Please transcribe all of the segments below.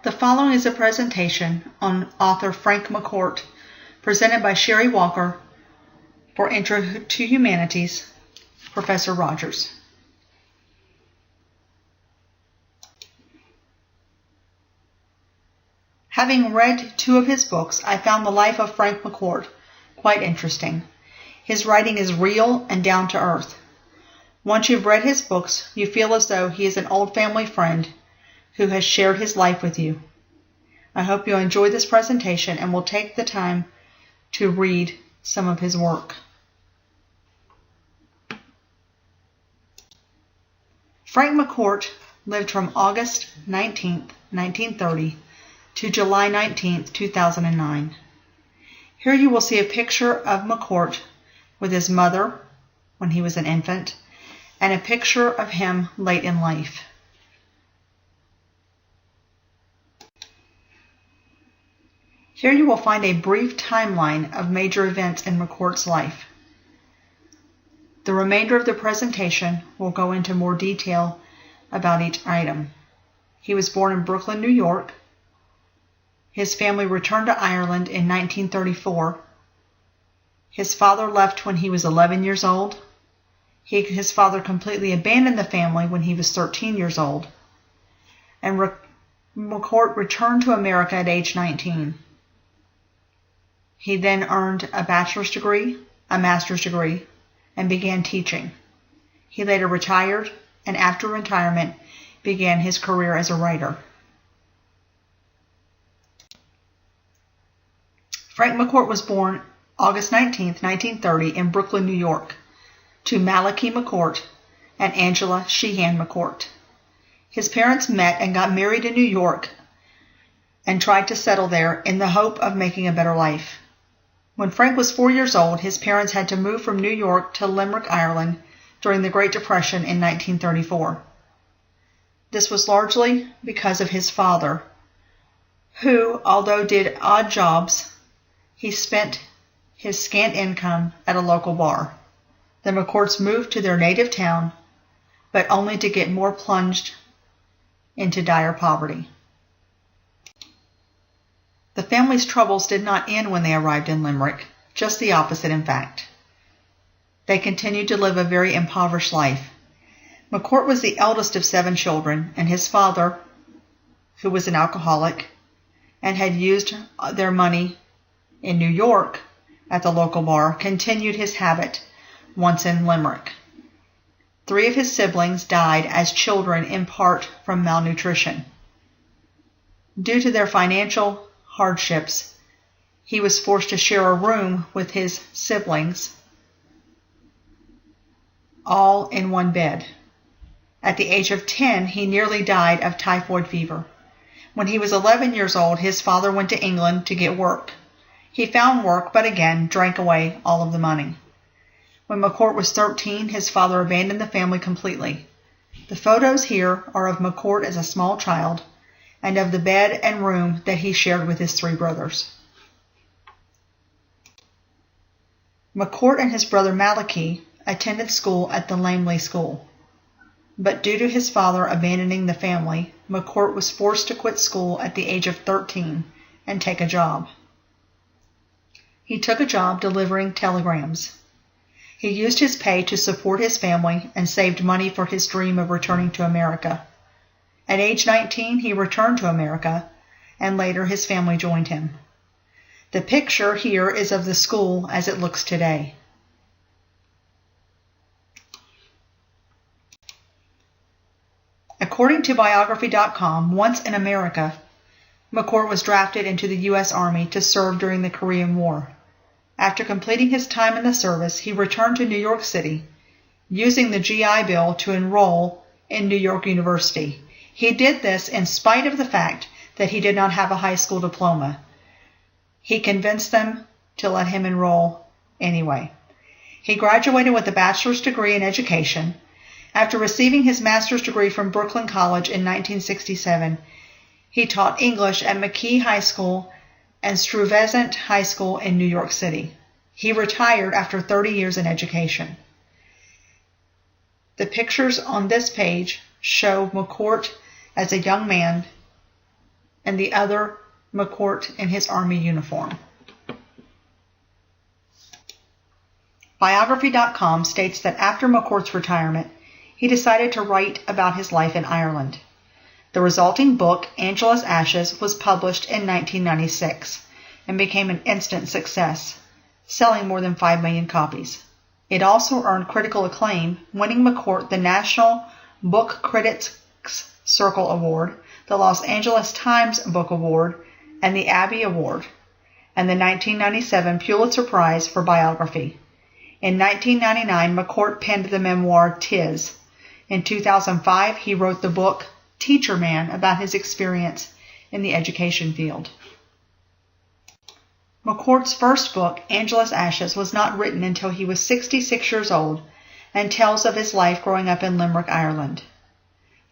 The following is a presentation on author Frank McCourt, presented by Sherry Walker for Intro to Humanities, Professor Rogers. Having read 2 of his books, I found the life of Frank McCourt quite interesting. His writing is real and down to earth. Once you've read his books, you feel as though he is an old family friend who has shared his life with you. I hope you'll enjoy this presentation and will take the time to read some of his work. Frank McCourt lived from August 19, 1930 to July 19, 2009. Here you will see a picture of McCourt with his mother when he was an infant and a picture of him late in life. Here you will find a brief timeline of major events in McCourt's life. The remainder of the presentation will go into more detail about each item. He was born in Brooklyn, New York. His family returned to Ireland in 1934. His father left when he was 11 years old. His father completely abandoned the family when he was 13 years old. And McCourt returned to America at age 19. He then earned a bachelor's degree, a master's degree, and began teaching. He later retired, and after retirement, began his career as a writer. Frank McCourt was born August 19, 1930 in Brooklyn, New York, to Malachi McCourt and Angela Sheehan McCourt. His parents met and got married in New York and tried to settle there in the hope of making a better life. When Frank was 4 years old, his parents had to move from New York to Limerick, Ireland during the Great Depression in 1934. This was largely because of his father, who, although did odd jobs, he spent his scant income at a local bar. The McCourts moved to their native town, but only to get more plunged into dire poverty. The family's troubles did not end when they arrived in Limerick, just the opposite in fact. They continued to live a very impoverished life. McCourt was the eldest of 7 children, and his father, who was an alcoholic and had used their money in New York at the local bar, continued his habit once in Limerick. 3 of his siblings died as children, in part from malnutrition. Due to their financial hardships, he was forced to share a room with his siblings, all in one bed. At the age of 10, he nearly died of typhoid fever. When he was 11 years old, his father went to England to get work. He found work, but again drank away all of the money. When McCourt was 13, his father abandoned the family completely. The photos here are of McCourt as a small child and of the bed and room that he shared with his 3 brothers. McCourt and his brother Malachi attended school at the Lamley School. But due to his father abandoning the family, McCourt was forced to quit school at the age of 13 and take a job. He took a job delivering telegrams. He used his pay to support his family and saved money for his dream of returning to America. At age 19, he returned to America, and later his family joined him. The picture here is of the school as it looks today. According to biography.com, once in America, McCourt was drafted into the U.S. Army to serve during the Korean War. After completing his time in the service, he returned to New York City, using the GI Bill to enroll in New York University. He did this in spite of the fact that he did not have a high school diploma. He convinced them to let him enroll anyway. He graduated with a bachelor's degree in education. After receiving his master's degree from Brooklyn College in 1967, he taught English at McKee High School and Stuyvesant High School in New York City. He retired after 30 years in education. The pictures on this page show McCourt as a young man and the other McCourt in his Army uniform. Biography.com states that after McCourt's retirement, he decided to write about his life in Ireland. The resulting book, Angela's Ashes, was published in 1996 and became an instant success, selling more than 5 million copies. It also earned critical acclaim, winning McCourt the National Book Critics Circle Award, the Los Angeles Times Book Award, and the Abbey Award, and the 1997 Pulitzer Prize for Biography. In 1999, McCourt penned the memoir *Tis*. In 2005, he wrote the book *Teacher Man* about his experience in the education field. McCourt's first book, Angela's Ashes, was not written until he was 66 years old and tells of his life growing up in Limerick, Ireland.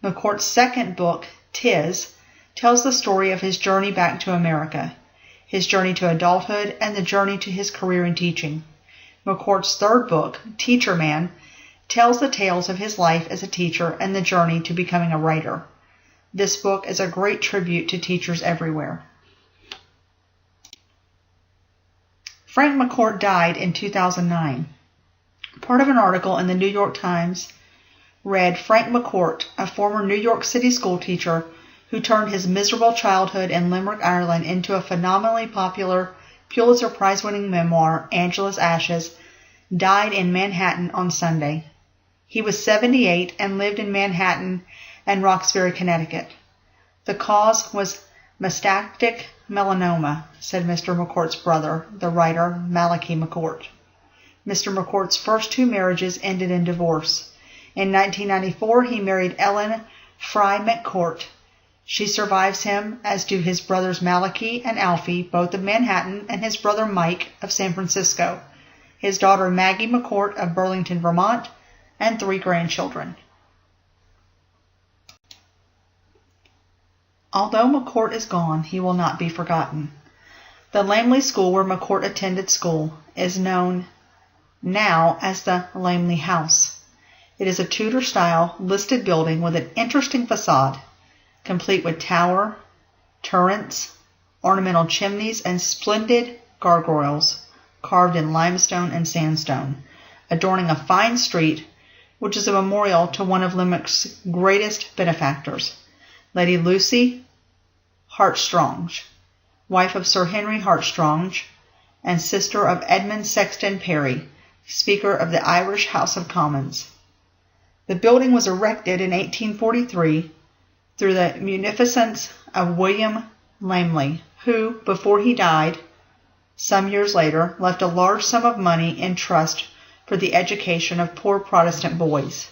McCourt's second book, *Tis*, tells the story of his journey back to America, his journey to adulthood, and the journey to his career in teaching. McCourt's third book, *Teacher Man*, tells the tales of his life as a teacher and the journey to becoming a writer. This book is a great tribute to teachers everywhere. Frank McCourt died in 2009. Part of an article in the New York Times read, Frank McCourt, a former New York City school teacher who turned his miserable childhood in Limerick, Ireland into a phenomenally popular Pulitzer Prize-winning memoir, Angela's Ashes, died in Manhattan on Sunday. He was 78 and lived in Manhattan and Roxbury, Connecticut. The cause was metastatic melanoma, said Mr. McCourt's brother, the writer Malachi McCourt. Mr. McCourt's first 2 marriages ended in divorce. In 1994, he married Ellen Fry McCourt. She survives him, as do his brothers Malachi and Alfie, both of Manhattan, and his brother Mike of San Francisco, his daughter Maggie McCourt of Burlington, Vermont, and 3 grandchildren. Although McCourt is gone, he will not be forgotten. The Lamley School where McCourt attended school is known now as the Lamley House. It is a Tudor-style listed building with an interesting facade, complete with tower, turrets, ornamental chimneys, and splendid gargoyles carved in limestone and sandstone, adorning a fine street, which is a memorial to one of Limerick's greatest benefactors, Lady Lucy Hartstronge, wife of Sir Henry Hartstronge and sister of Edmund Sexton Perry, Speaker of the Irish House of Commons. The building was erected in 1843 through the munificence of William Lamley, who, before he died, some years later, left a large sum of money in trust for the education of poor Protestant boys.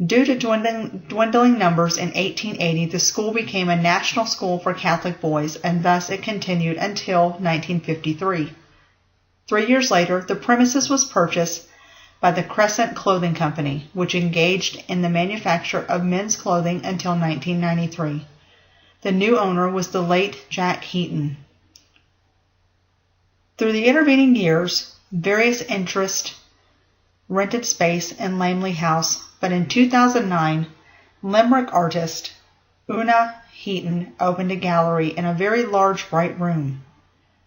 Due to dwindling numbers in 1880, the school became a national school for Catholic boys, and thus it continued until 1953. 3 years later, the premises was purchased by the Crescent Clothing Company, which engaged in the manufacture of men's clothing until 1993. The new owner was the late Jack Heaton. Through the intervening years, various interests rented space in Lamley House, but in 2009, Limerick artist Una Heaton opened a gallery in a very large bright room.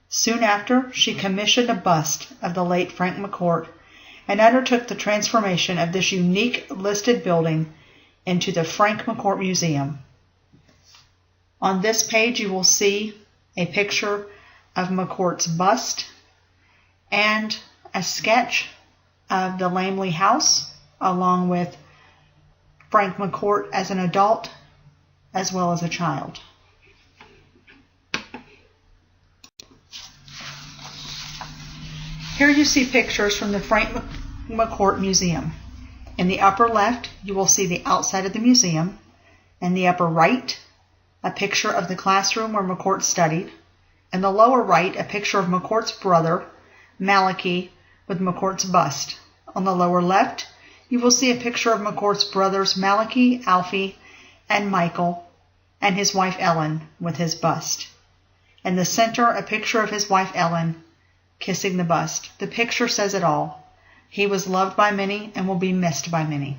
Soon after, she commissioned a bust of the late Frank McCourt and undertook the transformation of this unique listed building into the Frank McCourt Museum. On this page you will see a picture of McCourt's bust and a sketch of the Lamley House, along with Frank McCourt as an adult as well as a child. Here you see pictures from the Frank McCourt Museum. In the upper left, you will see the outside of the museum. In the upper right, a picture of the classroom where McCourt studied. In the lower right, a picture of McCourt's brother, Malachi, with McCourt's bust. On the lower left, you will see a picture of McCourt's brothers Malachi, Alfie, and Michael, and his wife Ellen with his bust. In the center, a picture of his wife Ellen kissing the bust. The picture says it all. He was loved by many and will be missed by many.